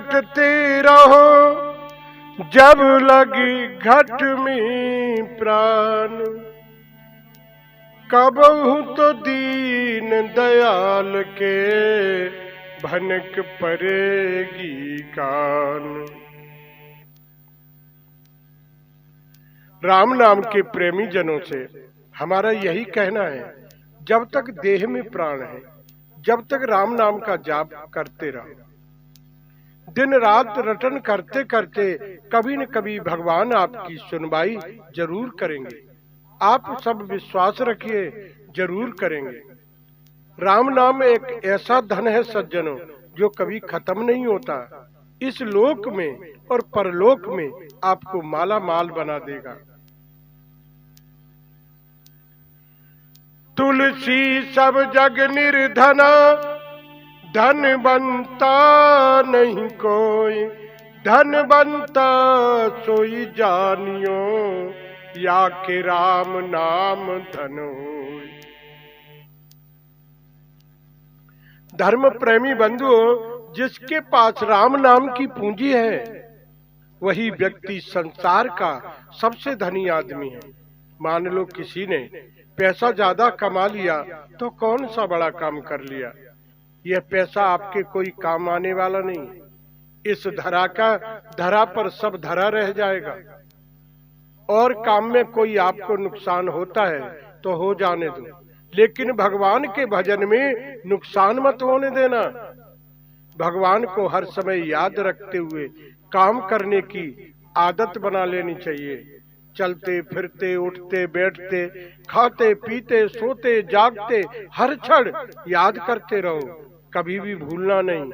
रटते रहो जब लगी घट में प्राण, कबहू तो दीन दयाल के भनक पड़ेगी कान। राम नाम के प्रेमी जनों से हमारा यही कहना है, जब तक देह में प्राण है, जब तक राम नाम का जाप करते रहो। दिन रात रटन करते करते कभी न कभी भगवान आपकी सुनवाई जरूर करेंगे। आप सब विश्वास रखिए, जरूर करेंगे। राम नाम एक ऐसा धन है सज्जनों, जो कभी खत्म नहीं होता। इस लोक में और परलोक में आपको माला माल बना देगा। तुलसी सब जग निर्धना, धन बनता नहीं कोई, धन बनता सोई जानियो, या के राम नाम धन होय। धर्म प्रेमी बंधुओं, जिसके पास राम नाम की पूंजी है, वही व्यक्ति संसार का सबसे धनी आदमी है। मान लो किसी ने पैसा ज्यादा कमा लिया तो कौन सा बड़ा काम कर लिया। यह पैसा आपके कोई काम आने वाला नहीं। इस धरा पर सब धरा रह जाएगा। और काम में कोई आपको नुकसान होता है तो हो जाने दो, लेकिन भगवान के भजन में नुकसान मत होने देना। भगवान को हर समय याद रखते हुए काम करने की आदत बना लेनी चाहिए। चलते फिरते, उठते बैठते, खाते पीते, सोते जागते, हर क्षण याद करते रहो, कभी भी भूलना नहीं।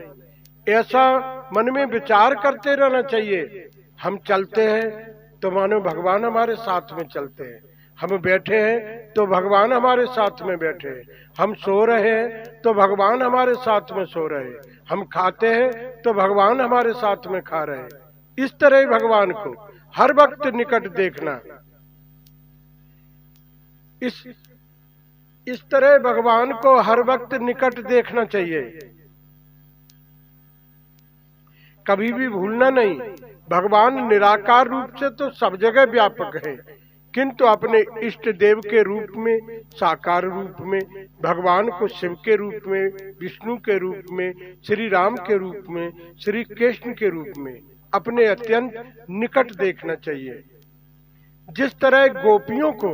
ऐसा मन में विचार करते रहना चाहिए। हम चलते हैं तो मानो भगवान हमारे साथ में चलते हैं, हम बैठे हैं तो भगवान हमारे साथ में बैठे हैं, हम सो रहे हैं तो भगवान हमारे साथ में सो रहे हैं, हम खाते हैं तो भगवान हमारे साथ में खा रहे हैं। इस तरह भगवान को हर वक्त निकट देखना। इस तरह भगवान को हर वक्त निकट देखना चाहिए, कभी भी भूलना नहीं। भगवान निराकार रूप से तो सब जगह व्यापक है, किंतु अपने इष्ट देव के रूप में, साकार रूप में, भगवान को शिव के रूप में, विष्णु के रूप में, श्री राम के रूप में, श्री कृष्ण के रूप में अपने अत्यंत निकट देखना चाहिए। जिस तरह गोपियों को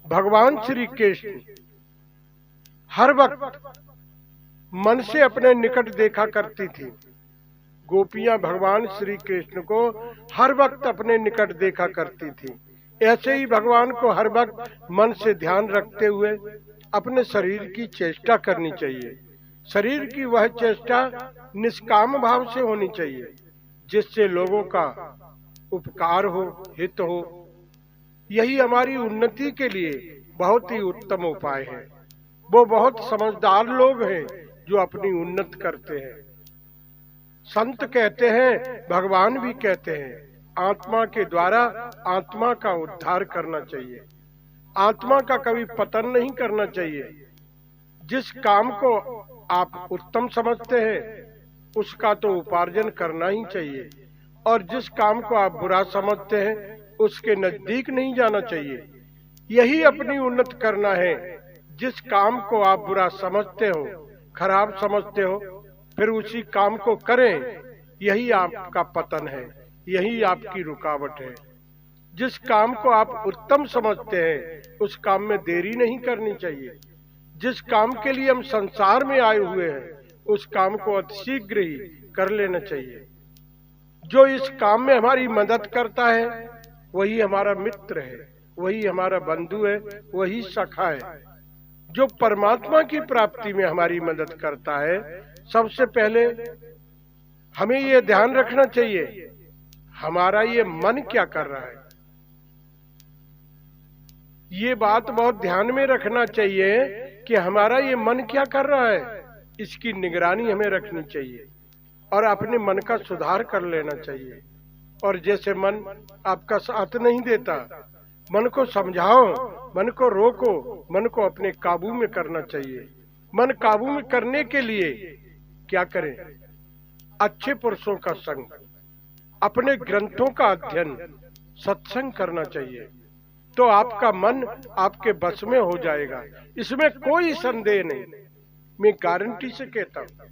भगवान श्री कृष्ण हर वक्त मन से अपने निकट देखा करती थी, गोपियां भगवान श्री कृष्ण को हर वक्त अपने निकट देखा करती थी, ऐसे ही भगवान को हर वक्त मन से ध्यान रखते हुए अपने शरीर की चेष्टा करनी चाहिए। शरीर की वह चेष्टा निष्काम भाव से होनी चाहिए, जिससे लोगों का उपकार हो, हित हो। यही हमारी उन्नति के लिए बहुत ही उत्तम उपाय है। वो बहुत समझदार लोग हैं जो अपनी उन्नति करते हैं। संत कहते हैं, भगवान भी कहते हैं, आत्मा के द्वारा आत्मा का उद्धार करना चाहिए, आत्मा का कभी पतन नहीं करना चाहिए। जिस काम को आप उत्तम समझते हैं उसका तो उपार्जन करना ही चाहिए, और जिस काम को आप बुरा समझते हैं उसके नजदीक नहीं जाना चाहिए। यही अपनी उन्नति करना है। जिस काम को आप बुरा समझते हो, खराब समझते हो, फिर उसी काम को करें, यही आपका पतन है, यही आपकी रुकावट है। जिस काम को आप उत्तम समझते हैं उस काम में देरी नहीं करनी चाहिए। जिस काम के लिए हम संसार में आए हुए हैं उस काम को अतिशीघ्र ही कर लेना चाहिए। जो इस काम में हमारी मदद करता है वही हमारा मित्र है, वही हमारा बंधु है, वही सखा है। जो परमात्मा की प्राप्ति में हमारी मदद करता है, सबसे पहले हमें ये ध्यान रखना चाहिए हमारा ये मन क्या कर रहा है। ये बात बहुत ध्यान में रखना चाहिए कि हमारा ये मन क्या कर रहा है। इसकी निगरानी हमें रखनी चाहिए और अपने मन का सुधार कर लेना चाहिए। और जैसे मन आपका साथ नहीं देता, मन को समझाओ, मन को रोको, मन को अपने काबू में करना चाहिए। मन काबू में करने के लिए क्या करें? अच्छे पुरुषों का संग, अपने ग्रंथों का अध्ययन, सत्संग करना चाहिए, तो आपका मन आपके बस में हो जाएगा। इसमें कोई संदेह नहीं, मैं गारंटी से कहता हूं।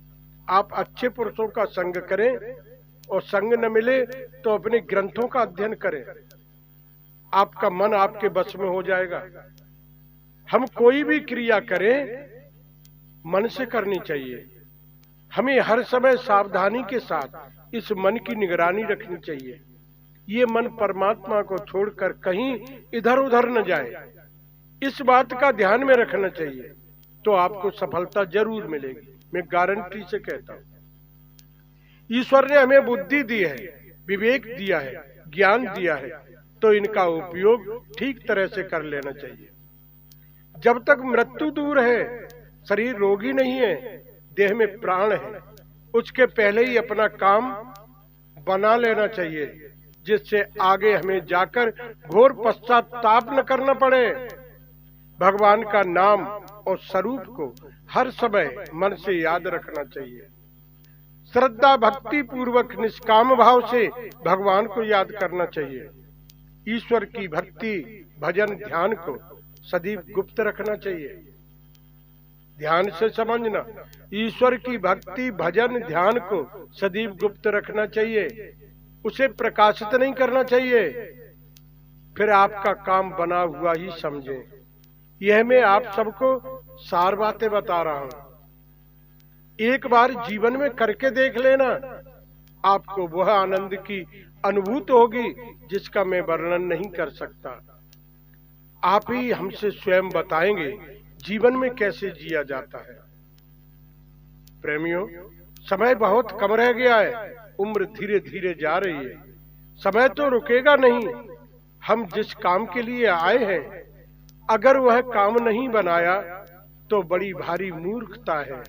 आप अच्छे पुरुषों का संग करें और संग न मिले तो अपने ग्रंथों का अध्ययन करें, आपका मन आपके बस में हो जाएगा। हम कोई भी क्रिया करें मन से करनी चाहिए। हमें हर समय सावधानी के साथ इस मन की निगरानी रखनी चाहिए। ये मन परमात्मा को छोड़कर कहीं इधर उधर न जाए, इस बात का ध्यान में रखना चाहिए, तो आपको सफलता जरूर मिलेगी, मैं गारंटी से कहता हूं। ईश्वर ने हमें बुद्धि दी है, विवेक दिया है, ज्ञान दिया है, तो इनका उपयोग ठीक तरह से कर लेना चाहिए। जब तक मृत्यु दूर है, शरीर रोगी नहीं है, देह में प्राण है, उसके पहले ही अपना काम बना लेना चाहिए, जिससे आगे हमें जाकर घोर पश्चाताप न करना पड़े। भगवान का नाम और स्वरूप को हर समय मन से याद रखना चाहिए। श्रद्धा भक्ति पूर्वक निष्काम भाव से भगवान को याद करना चाहिए। ईश्वर की भक्ति भजन ध्यान को सदैव गुप्त रखना चाहिए। ध्यान से समझना, ईश्वर की भक्ति भजन ध्यान को सदैव गुप्त रखना चाहिए, उसे प्रकाशित नहीं करना चाहिए, फिर आपका काम बना हुआ ही समझें। यह मैं आप सबको सार बातें बता रहा हूं। एक बार जीवन में करके देख लेना, आपको वह आनंद की अनुभूति होगी जिसका मैं वर्णन नहीं कर सकता। आप ही हमसे स्वयं बताएंगे जीवन में कैसे जिया जाता है। प्रेमियों, समय बहुत कम रह गया है, उम्र धीरे धीरे जा रही है, समय तो रुकेगा नहीं। हम जिस काम के लिए आए हैं, अगर वह काम नहीं बनाया तो बड़ी भारी मूर्खता है।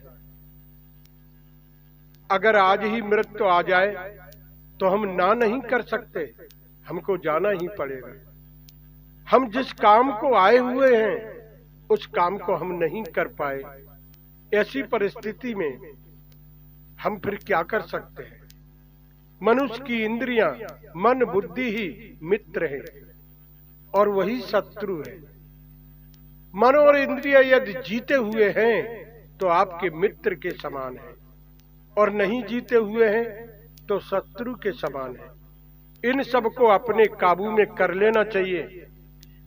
अगर आज ही मृत्यु आ जाए तो हम ना नहीं कर सकते, हमको जाना ही पड़ेगा। हम जिस काम को आए हुए हैं उस काम को हम नहीं कर पाए, ऐसी परिस्थिति में हम फिर क्या कर सकते हैं। मनुष्य की इंद्रियां, मन बुद्धि ही मित्र है और वही शत्रु है। मन और इंद्रियां यदि जीते हुए हैं तो आपके मित्र के समान है, और नहीं जीते हुए हैं तो शत्रु के समान है। इन सब को अपने काबू में कर लेना चाहिए।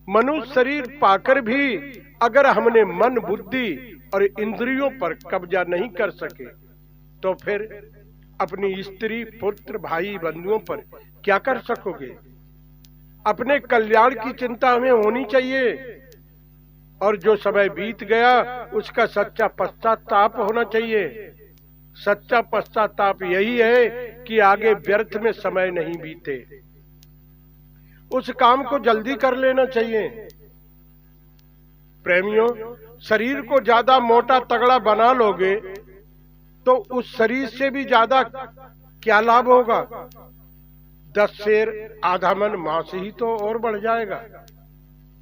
मनुष्य शरीर पाकर भी अगर हमने मन बुद्धि और इंद्रियों पर कब्जा नहीं कर सके तो फिर अपनी स्त्री पुत्र भाई बंधुओं पर क्या कर सकोगे। अपने कल्याण की चिंता हमें होनी चाहिए, और जो समय बीत गया उसका सच्चा पश्चाताप होना चाहिए। सच्चा पश्चाताप यही है कि आगे व्यर्थ में समय नहीं बीते, उस काम को जल्दी कर लेना चाहिए। प्रेमियों, शरीर को ज्यादा मोटा तगड़ा बना लोगे तो उस शरीर से भी ज्यादा क्या लाभ होगा। 10 शेर आधा मन मांस ही तो और बढ़ जाएगा,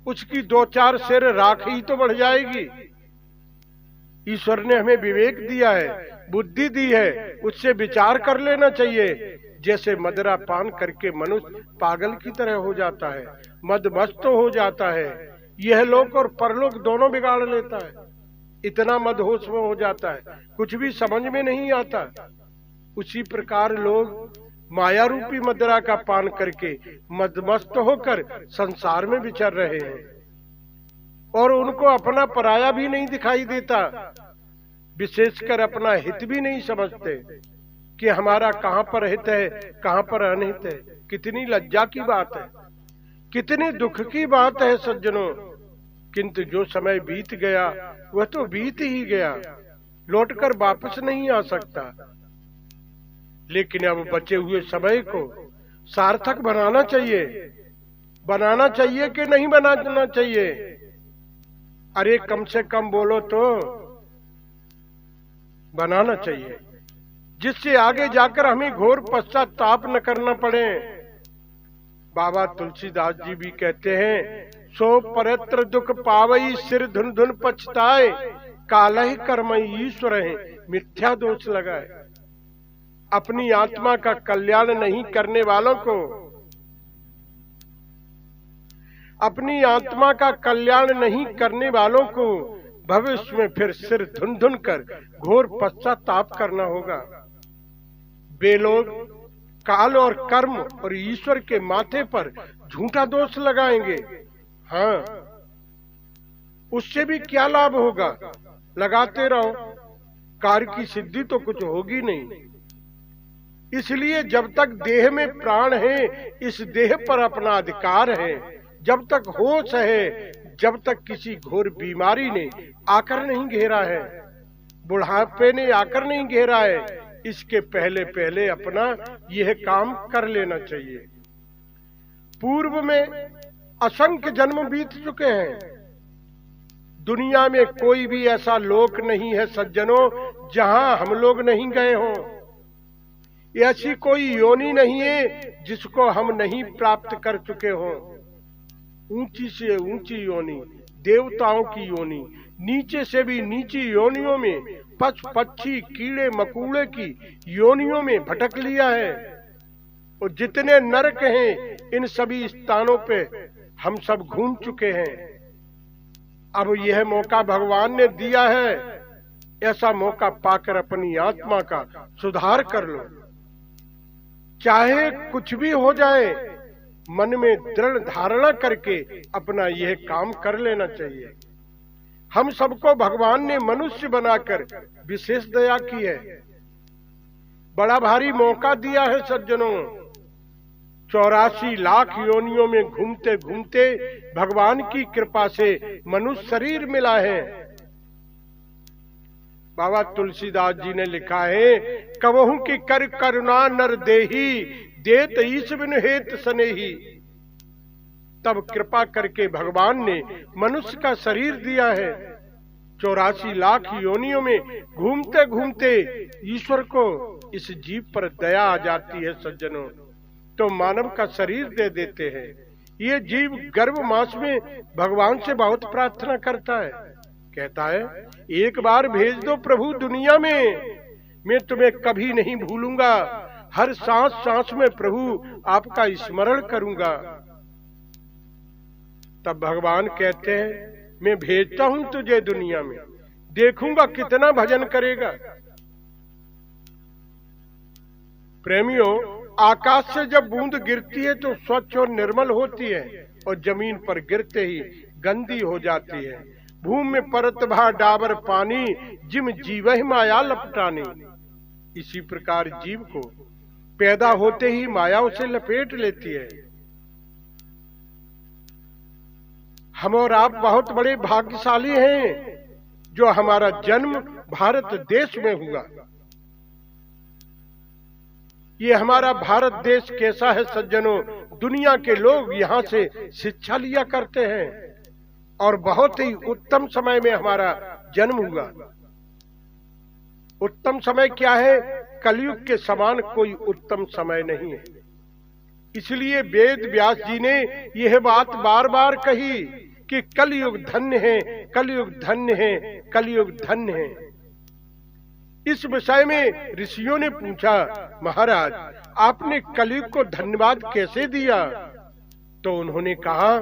उसकी 2-4 शेर राख ही तो बढ़ जाएगी। ईश्वर ने हमें विवेक दिया है, बुद्धि दी है, उससे विचार कर लेना चाहिए। जैसे मदिरा पान करके मनुष्य पागल की तरह हो जाता है, मदमस्त हो जाता है, यह लोक और परलोक दोनों बिगाड़ लेता है। इतना मदहोश में हो जाता है, कुछ भी समझ में नहीं आता। उसी प्रकार लोग माया रूपी मदिरा का पान करके मदमस्त होकर संसार में विचर रहे हैं, और उनको अपना पराया भी नहीं दिखाई देता। विशेषकर अपना हित भी नहीं समझते कि हमारा कहां पर हित है, कहां पर अनहित है। कितनी लज्जा की बात है, कितनी दुख की बात है सज्जनों। किंतु जो समय बीत गया वह तो बीत ही गया, लौटकर वापस नहीं आ सकता। लेकिन अब बचे हुए समय को सार्थक बनाना चाहिए। बनाना चाहिए कि नहीं बनाना चाहिए? अरे कम से कम बोलो तो। बनाना चाहिए, जिससे आगे जाकर हमें घोर पश्चाताप न करना पड़े। बाबा तुलसीदास जी भी कहते हैं, सो परत्र दुख पावई सिर धुन धुन पछताए, कालहि कर्म ईश्वर है मिथ्या दोष लगाए। अपनी आत्मा का कल्याण नहीं करने वालों को, अपनी आत्मा का कल्याण नहीं करने वालों को भविष्य में फिर सिर धुन धुन कर घोर पश्चाताप करना होगा। वे लोग काल और कर्म और ईश्वर के माथे पर झूठा दोष लगाएंगे। हाँ, उससे भी क्या लाभ होगा? लगाते रहो, कार्य की सिद्धि तो कुछ होगी नहीं। इसलिए जब तक देह में प्राण है, इस देह पर अपना अधिकार है, जब तक होश है, जब तक किसी घोर बीमारी ने आकर नहीं घेरा है, बुढ़ापे ने आकर नहीं घेरा है, इसके पहले पहले अपना यह काम कर लेना चाहिए। पूर्व में असंख्य जन्म बीत चुके हैं। दुनिया में कोई भी ऐसा लोक नहीं है सज्जनों जहां हम लोग नहीं गए हों। ऐसी कोई योनि नहीं है जिसको हम नहीं प्राप्त कर चुके हों। ऊंची से ऊंची योनि, देवताओं की योनि, नीचे से भी नीची योनियों में, पशु पक्षी कीड़े मकोड़े की योनियों में भटक लिया है। और जितने नरक हैं, इन सभी स्थानों पे हम सब घूम चुके हैं। अब यह मौका भगवान ने दिया है, ऐसा मौका पाकर अपनी आत्मा का सुधार कर लो। चाहे कुछ भी हो जाए, मन में दृढ़ धारणा करके अपना यह काम कर लेना चाहिए। हम सबको भगवान ने मनुष्य बनाकर विशेष दया की है। बड़ा भारी मौका दिया है सज्जनों। 84 लाख योनियों में घूमते घूमते भगवान की कृपा से मनुष्य शरीर मिला है। बाबा तुलसीदास जी ने लिखा है, कबहू की कर करुणा नर देही, देत ईश बिन हेत सनेही। तब कृपा करके भगवान ने मनुष्य का शरीर दिया है। 84 लाख योनियों में घूमते घूमते ईश्वर को इस जीव पर दया आ जाती है सज्जनों, तो मानव का शरीर दे देते हैं। ये जीव गर्भ मास में भगवान से बहुत प्रार्थना करता है, कहता है, एक बार भेज दो प्रभु दुनिया में, मैं तुम्हें कभी नहीं भूलूंगा। हर सांस सांस में प्रभु आपका स्मरण करूंगा। तब भगवान कहते हैं, मैं भेजता हूं तुझे दुनिया में, देखूंगा कितना भजन करेगा। प्रेमियों, आकाश से जब बूंद गिरती है तो स्वच्छ और निर्मल होती है, और जमीन पर गिरते ही गंदी हो जाती है। भूमि में परत भा डाबर पानी, जिम जीवहि माया लपटानी। इसी प्रकार जीव को पैदा होते ही माया उसे लपेट लेती है। हम और आप बहुत बड़े भाग्यशाली हैं जो हमारा जन्म भारत देश में हुआ। ये हमारा भारत देश कैसा है सज्जनों, दुनिया के लोग यहाँ से शिक्षा लिया करते हैं, और बहुत ही उत्तम समय में हमारा जन्म हुआ। उत्तम समय क्या है? कलयुग के समान कोई उत्तम समय नहीं है। इसलिए वेद व्यास जी ने यह बात बार बार कही कि कलयुग धन्य है, कलयुग धन्य है, कलयुग धन्य है। इस विषय में ऋषियों ने पूछा, महाराज आपने कलयुग को धन्यवाद कैसे दिया? तो उन्होंने कहा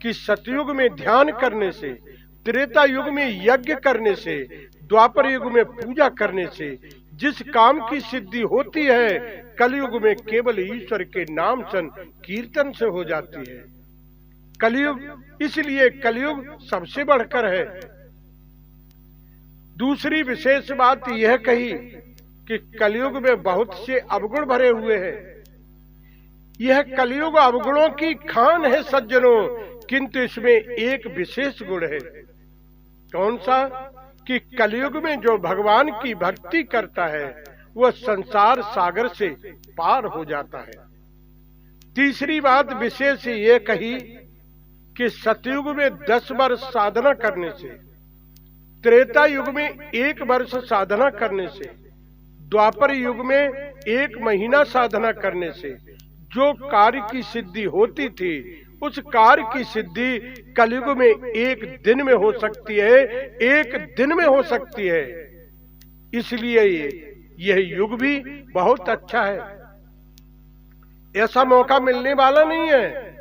कि सतयुग में ध्यान करने से, त्रेता युग में यज्ञ करने से, द्वापर युग में पूजा करने से जिस काम की सिद्धि होती है, कलयुग में केवल ईश्वर के नाम सन कीर्तन से हो जाती है। कलयुग, इसलिए कलयुग सबसे बढ़कर है। दूसरी विशेष बात यह कही कि कलयुग में बहुत से अवगुण भरे हुए हैं। यह कलयुग अवगुणों की खान है सज्जनों, किंतु इसमें एक विशेष गुण है। कौन सा? कि कलयुग में जो भगवान की भक्ति करता है वह संसार सागर से पार हो जाता है। तीसरी बात विशेष ये कही कि सतयुग में 10 वर्ष साधना करने से, त्रेता युग में 1 वर्ष साधना करने से, द्वापर युग में 1 महीना साधना करने से जो कार्य की सिद्धि होती थी, उस कार्य की सिद्धि कलयुग में 1 दिन में हो सकती है, 1 दिन में हो सकती है। इसलिए ये यह युग भी बहुत अच्छा है। ऐसा मौका मिलने वाला नहीं है।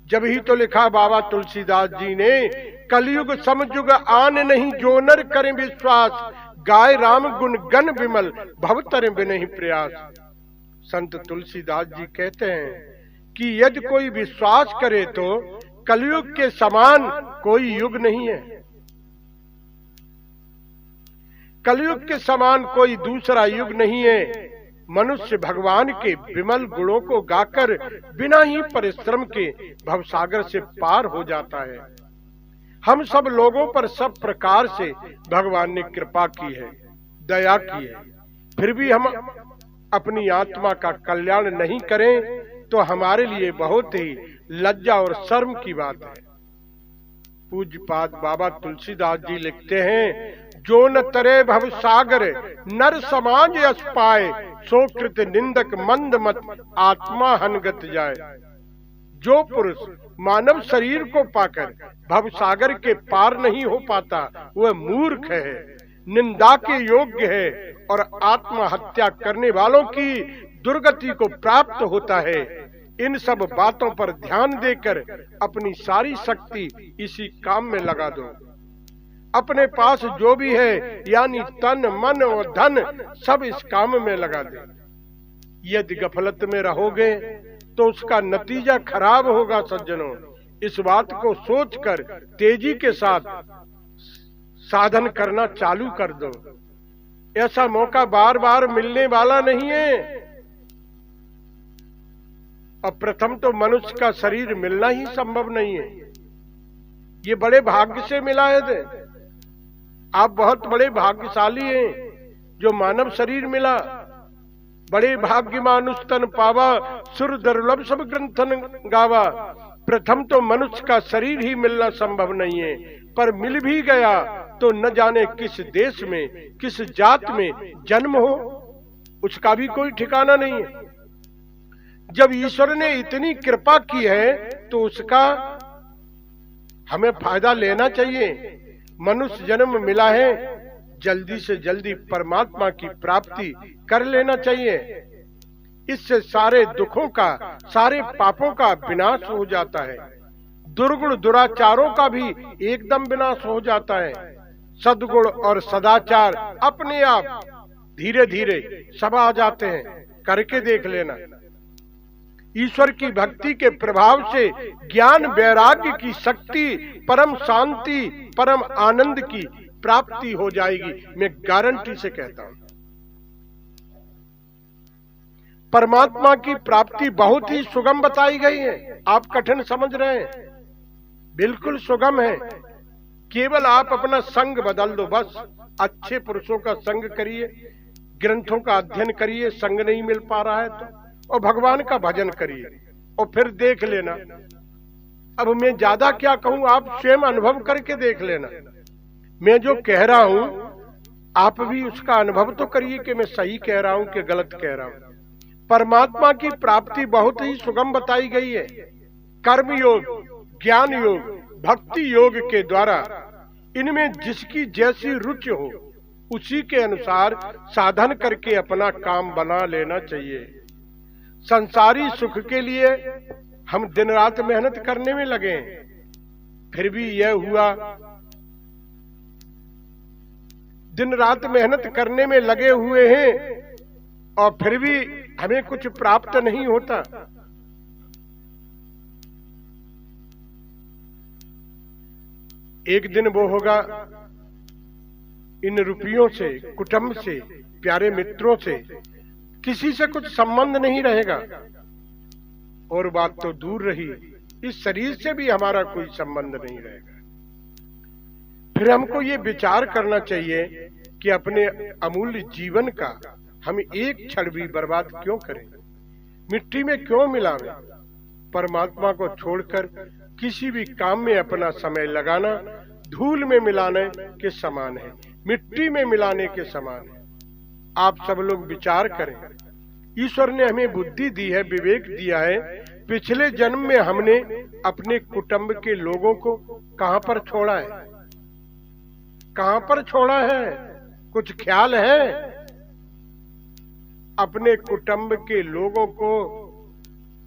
जब ही तो लिखा बाबा तुलसीदास जी ने, कलयुग समयुग आन नहीं जो नर करें विश्वास, गाय राम गुण गण विमल भव तरें बिनहि प्रयास। संत तुलसीदास जी कहते हैं कि यदि कोई विश्वास करे तो कलयुग के समान कोई युग नहीं है। कलयुग के समान कोई दूसरा युग नहीं है। मनुष्य भगवान के विमल गुणों को गाकर बिना ही परिश्रम के भवसागर से पार हो जाता है। हम सब लोगों पर सब प्रकार से भगवान ने कृपा की है, दया की है, फिर भी हम अपनी आत्मा का कल्याण नहीं करें तो हमारे लिए बहुत ही लज्जा और शर्म की बात है। पूज्यपाद बाबा तुलसीदास जी लिखते हैं, जो न तरे भव सागर नर समाज यश पाए, सो कृत निंदक मंद मत आत्मा हनगत जाए। जो पुरुष मानव शरीर को पाकर भव सागर के पार नहीं हो पाता वह मूर्ख है, निंदा के योग्य है और आत्महत्या करने वालों की दुर्गति को प्राप्त होता है। इन सब बातों पर ध्यान देकर अपनी सारी शक्ति इसी काम में लगा दो। अपने पास जो भी है यानी तन मन और धन सब इस काम में लगा दे। यदि गफलत में रहोगे तो उसका नतीजा खराब होगा। सज्जनों, इस बात को सोचकर तेजी के साथ साधन करना चालू कर दो। ऐसा मौका बार बार मिलने वाला नहीं है। अब प्रथम तो मनुष्य का शरीर मिलना ही संभव नहीं है। ये बड़े भाग्य से मिला है। आप बहुत बड़े भाग्यशाली हैं जो मानव शरीर मिला। बड़े भाग्य मानुष तन पावा, सुर दुर्लभ सब ग्रंथन गावा। प्रथम तो मनुष्य का शरीर ही मिलना संभव नहीं है, पर मिल भी गया तो न जाने किस देश में किस जात में जन्म हो, उसका भी कोई ठिकाना नहीं है। जब ईश्वर ने इतनी कृपा की है तो उसका हमें फायदा लेना चाहिए। मनुष्य जन्म मिला है, जल्दी से जल्दी परमात्मा की प्राप्ति कर लेना चाहिए। इससे सारे दुखों का, सारे पापों का विनाश हो जाता है। दुर्गुण दुराचारों का भी एकदम विनाश हो जाता है। सद्गुण और सदाचार अपने आप धीरे धीरे सब आ जाते हैं। करके देख लेना। ईश्वर की भक्ति के प्रभाव से ज्ञान वैराग्य की शक्ति, परम शांति, परम आनंद की प्राप्ति हो जाएगी। मैं गारंटी से कहता हूं। परमात्मा की प्राप्ति बहुत ही सुगम बताई गई है। आप कठिन समझ रहे हैं, बिल्कुल सुगम है। केवल आप अपना संग बदल दो बस। अच्छे पुरुषों का संग करिए, ग्रंथों का अध्ययन करिए, संग नहीं मिल पा रहा है तो, और भगवान का भजन करिए और फिर देख लेना। अब मैं ज्यादा क्या कहूं, आप स्वयं अनुभव करके देख लेना। मैं जो कह रहा हूं आप भी उसका अनुभव तो करिए कि मैं सही कह रहा हूं कि गलत कह रहा हूं। परमात्मा की प्राप्ति बहुत ही सुगम बताई गई है। कर्म योग, ज्ञान योग, भक्ति योग के द्वारा इनमें जिसकी जैसी रुचि हो उसी के अनुसार साधन करके अपना काम बना लेना चाहिए। संसारी सुख के लिए हम दिन रात मेहनत करने में लगे, फिर भी यह हुआ, दिन रात मेहनत करने में लगे हुए हैं और फिर भी हमें कुछ प्राप्त नहीं होता। एक दिन वो होगा, इन रुपयों से, कुटुंब से, प्यारे मित्रों से किसी से कुछ संबंध नहीं रहेगा। और बात तो दूर रही, इस शरीर से भी हमारा कोई संबंध नहीं रहेगा। फिर हमको ये विचार करना चाहिए कि अपने अमूल्य जीवन का हम एक क्षण भी बर्बाद क्यों करें, मिट्टी में क्यों मिलावें। परमात्मा को छोड़कर किसी भी काम में अपना समय लगाना धूल में मिलाने के समान है, मिट्टी में मिलाने के समान है। आप सब लोग विचार करें। ईश्वर ने हमें बुद्धि दी है, विवेक दिया है। पिछले जन्म में हमने अपने कुटुंब के लोगों को कहां पर छोड़ा है, कहां पर छोड़ा है, कुछ ख्याल है? अपने कुटुंब के लोगों को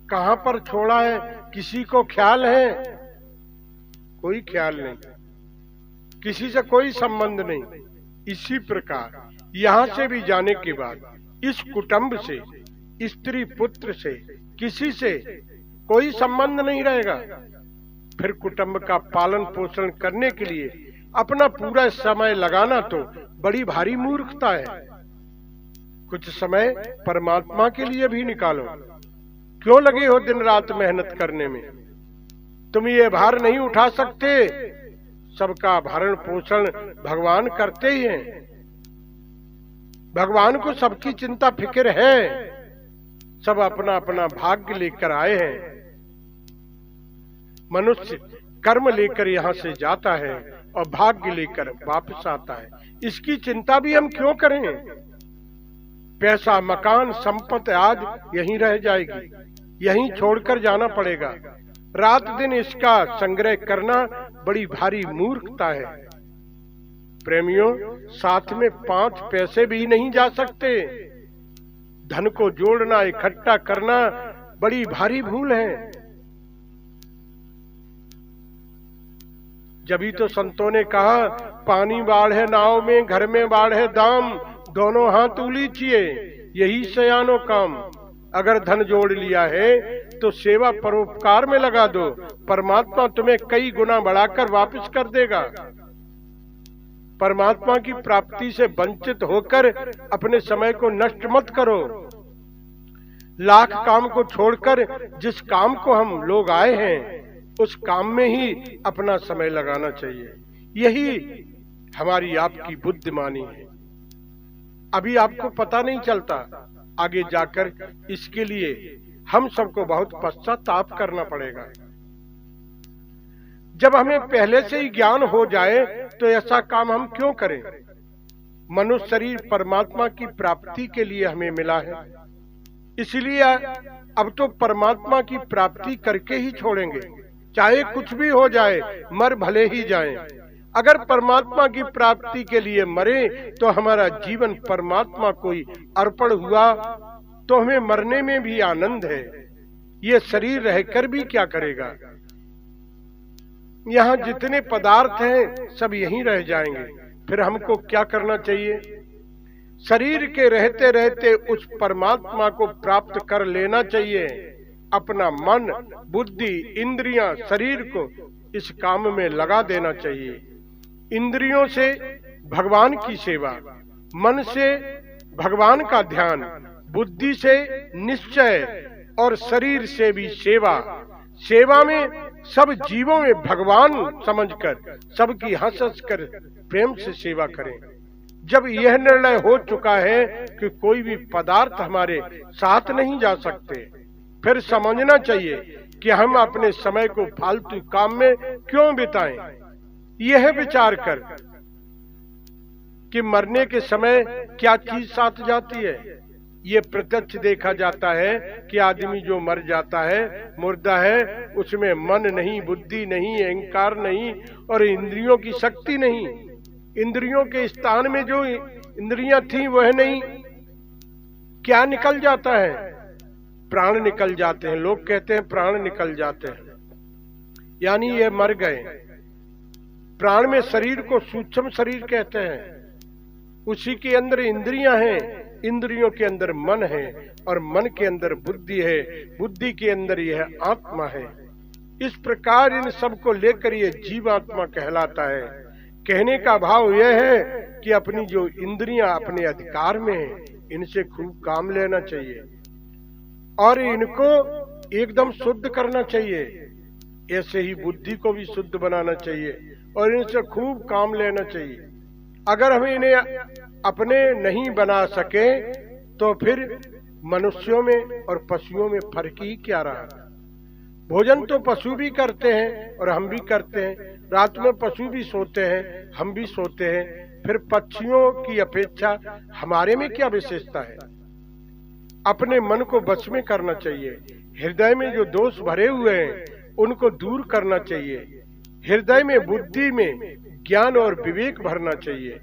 कहां पर छोड़ा है, किसी को ख्याल है? कोई ख्याल नहीं, किसी से कोई संबंध नहीं। इसी प्रकार यहां से भी जाने के बाद इस कुटुंब से, स्त्री पुत्र से, किसी से कोई संबंध नहीं रहेगा। फिर कुटुंब का पालन पोषण करने के लिए अपना पूरा समय लगाना तो बड़ी भारी मूर्खता है। कुछ समय परमात्मा के लिए भी निकालो। क्यों लगे हो दिन रात मेहनत करने में? तुम ये भार नहीं उठा सकते? सबका भरण पोषण भगवान करते ही हैं। भगवान को सबकी चिंता फिक्र है। सब अपना अपना भाग्य लेकर आए हैं। मनुष्य कर्म लेकर यहाँ से जाता है और भाग्य लेकर वापस आता है। इसकी चिंता भी हम क्यों करें? पैसा, मकान, संपत्ति आज यहीं रह जाएगी, यहीं छोड़कर जाना पड़ेगा। रात दिन इसका संग्रह करना बड़ी भारी मूर्खता है। प्रेमियों, साथ में 5 पैसे भी नहीं जा सकते। धन को जोड़ना, इकट्ठा करना बड़ी भारी भूल है। जभी तो संतों ने कहा, पानी बाढ़ है नाव में, घर में बाढ़ है दाम, दोनों हाथ उलीचिए, यही सयानो काम। अगर धन जोड़ लिया है तो सेवा परोपकार में लगा दो, परमात्मा तुम्हें कई गुना बढ़ाकर वापस कर देगा। परमात्मा की प्राप्ति से वंचित होकर अपने समय को नष्ट मत करो। लाख काम को छोड़कर जिस काम को हम लोग आए हैं उस काम में ही अपना समय लगाना चाहिए। यही हमारी आपकी बुद्धिमानी है। अभी आपको पता नहीं चलता, आगे जाकर इसके लिए हम सबको बहुत पश्चाताप करना पड़ेगा। जब हमें पहले से ही ज्ञान हो जाए तो ऐसा काम हम क्यों करें? मनुष्य शरीर परमात्मा की प्राप्ति के लिए हमें मिला है, इसलिए अब तो परमात्मा की प्राप्ति करके ही छोड़ेंगे। चाहे कुछ भी हो जाए, मर भले ही जाएं। अगर परमात्मा की प्राप्ति के लिए मरे तो हमारा जीवन परमात्मा को ही अर्पण हुआ, तो हमें मरने में भी आनंद है। ये शरीर रहकर भी क्या करेगा? यहाँ जितने पदार्थ हैं सब यहीं रह जाएंगे। फिर हमको क्या करना चाहिए? शरीर के रहते रहते उस परमात्मा को प्राप्त कर लेना चाहिए। अपना मन, बुद्धि, इंद्रियां, शरीर को इस काम में लगा देना चाहिए। इंद्रियों से भगवान की सेवा, मन से भगवान का ध्यान, बुद्धि से निश्चय और शरीर से भी सेवा। सेवा में सब जीवों में भगवान समझकर सबकी हंस हंस कर प्रेम से सेवा करें। जब यह निर्णय हो चुका है कि कोई भी पदार्थ हमारे साथ नहीं जा सकते, फिर समझना चाहिए कि हम अपने समय को फालतू काम में क्यों बिताएं। यह विचार कर कि मरने के समय क्या चीज साथ जाती है। ये प्रत्यक्ष देखा जाता है कि आदमी जो मर जाता है, मुर्दा है, उसमें मन नहीं, बुद्धि नहीं, अहंकार नहीं और इंद्रियों की शक्ति नहीं। इंद्रियों के स्थान में जो इंद्रियां थी वह नहीं। क्या निकल जाता है? प्राण निकल जाते हैं। लोग कहते हैं प्राण निकल जाते हैं, यानी ये मर गए। प्राण में शरीर को सूक्ष्म शरीर कहते हैं। उसी के अंदर इंद्रियां हैं, इंद्रियों के अंदर मन है और मन के अंदर बुद्धि है, बुद्धि के अंदर यह आत्मा है। इस प्रकार इन सब को लेकर ये जीवात्मा कहलाता है। कहने का भाव यह है कि अपनी जो इंद्रियां अपने अधिकार में है, इनसे खूब काम लेना चाहिए और इनको एकदम शुद्ध करना चाहिए। ऐसे ही बुद्धि को भी शुद्ध बनाना चाहिए और इनसे खूब काम लेना चाहिए। अगर हम इन्हें अपने नहीं बना सके तो फिर मनुष्यों में और पशुओं में फर्क ही क्या रहा? भोजन तो पशु भी करते हैं और हम भी करते हैं। रात में पशु भी सोते हैं, हम भी सोते हैं। फिर पक्षियों की अपेक्षा हमारे में क्या विशेषता है? अपने मन को वश में करना चाहिए। हृदय में जो दोष भरे हुए हैं उनको दूर करना चाहिए। हृदय में, बुद्धि में ज्ञान और विवेक भरना चाहिए।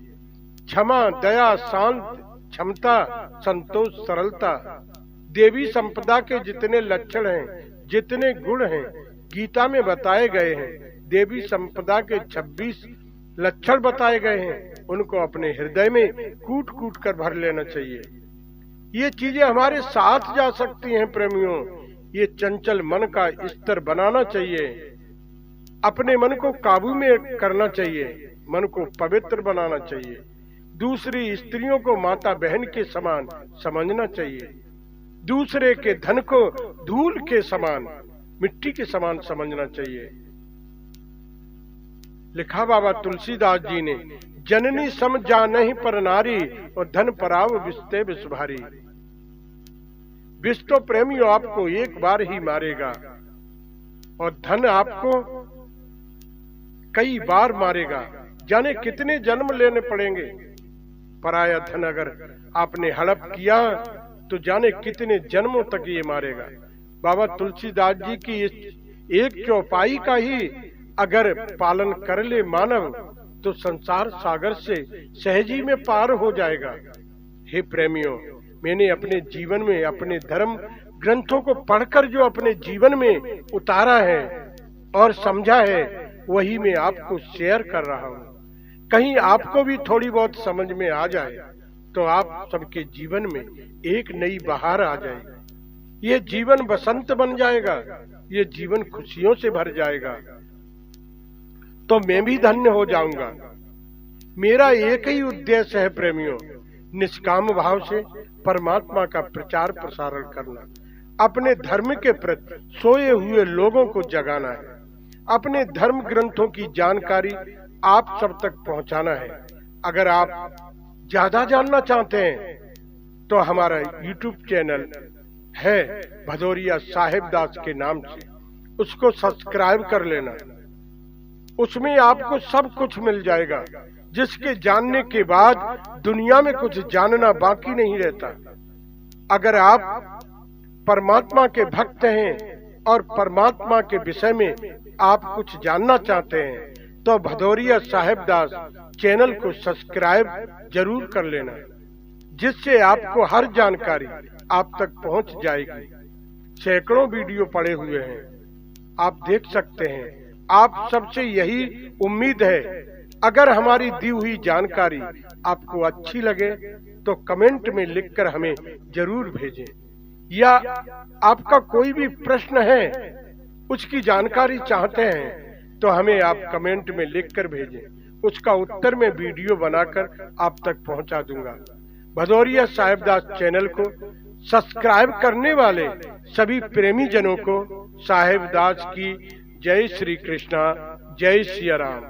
क्षमा, दया, शांत क्षमता, संतोष, सरलता। देवी संपदा के जितने लक्षण हैं, जितने गुण हैं, गीता में बताए गए हैं। देवी संपदा के 26 लक्षण बताए गए हैं। उनको अपने हृदय में कूट कूट कर भर लेना चाहिए। ये चीजें हमारे साथ जा सकती हैं प्रेमियों। ये चंचल मन का स्तर बनाना चाहिए। अपने मन को काबू में करना चाहिए। मन को पवित्र बनाना चाहिए। दूसरी स्त्रियों को माता बहन के समान समझना चाहिए। दूसरे के धन को धूल के समान, मिट्टी के समान समझना चाहिए। लिखा बाबा तुलसीदास जी ने, जननी सम जानहि पर नारी, और धन पराव विस्ते विष भारी। विष तो प्रेमियों आपको एक बार ही मारेगा, और धन आपको कई बार मारेगा। जाने कितने जन्म लेने पड़ेंगे। पराया धन अगर आपने हड़प किया तो जाने कितने जन्मों तक ये मारेगा। बाबा तुलसीदास जी की इस एक चौपाई का ही अगर पालन कर ले मानव, तो संसार सागर से सहजी में पार हो जाएगा। हे प्रेमियों, मैंने अपने जीवन में अपने धर्म ग्रंथों को पढ़कर जो अपने जीवन में उतारा है और समझा है, वही मैं आपको शेयर कर रहा हूँ। कहीं आपको भी थोड़ी बहुत समझ में आ जाए तो आप सबके जीवन में एक नई बहार आ जाएगी। ये जीवन बसंत बन जाएगा। ये जीवन खुशियों से भर जाएगा। तो मैं भी धन्य हो जाऊंगा। मेरा एक ही उद्देश्य है प्रेमियों, निष्काम भाव से परमात्मा का प्रचार प्रसारण करना। अपने धर्म के प्रति सोए हुए लोगों को जगाना है। अपने धर्म ग्रंथों की जानकारी आप सब तक पहुंचाना है। अगर आप ज्यादा जानना चाहते हैं तो हमारा YouTube चैनल है भदौरिया साहेबदास के नाम से, उसको सब्सक्राइब कर लेना। उसमें आपको सब कुछ मिल जाएगा, जिसके जानने के बाद दुनिया में कुछ जानना बाकी नहीं रहता। अगर आप परमात्मा के भक्त हैं और परमात्मा के विषय में आप कुछ जानना चाहते हैं तो भदौरिया साहेबदास चैनल को सब्सक्राइब जरूर कर लेना, जिससे आपको हर जानकारी आप तक पहुंच जाएगी। सैकड़ों वीडियो पड़े हुए हैं, आप देख सकते हैं। आप सबसे यही उम्मीद है, अगर हमारी दी हुई जानकारी आपको अच्छी लगे तो कमेंट में लिखकर हमें जरूर भेजें, या आपका कोई भी प्रश्न है, उसकी जानकारी चाहते हैं तो हमें आप कमेंट में लिखकर भेजें। उसका उत्तर मैं वीडियो बनाकर आप तक पहुंचा दूंगा। भदौरिया साहेबदास चैनल को सब्सक्राइब करने वाले सभी प्रेमी जनों को साहेबदास की जय श्री कृष्णा, जय सिया राम।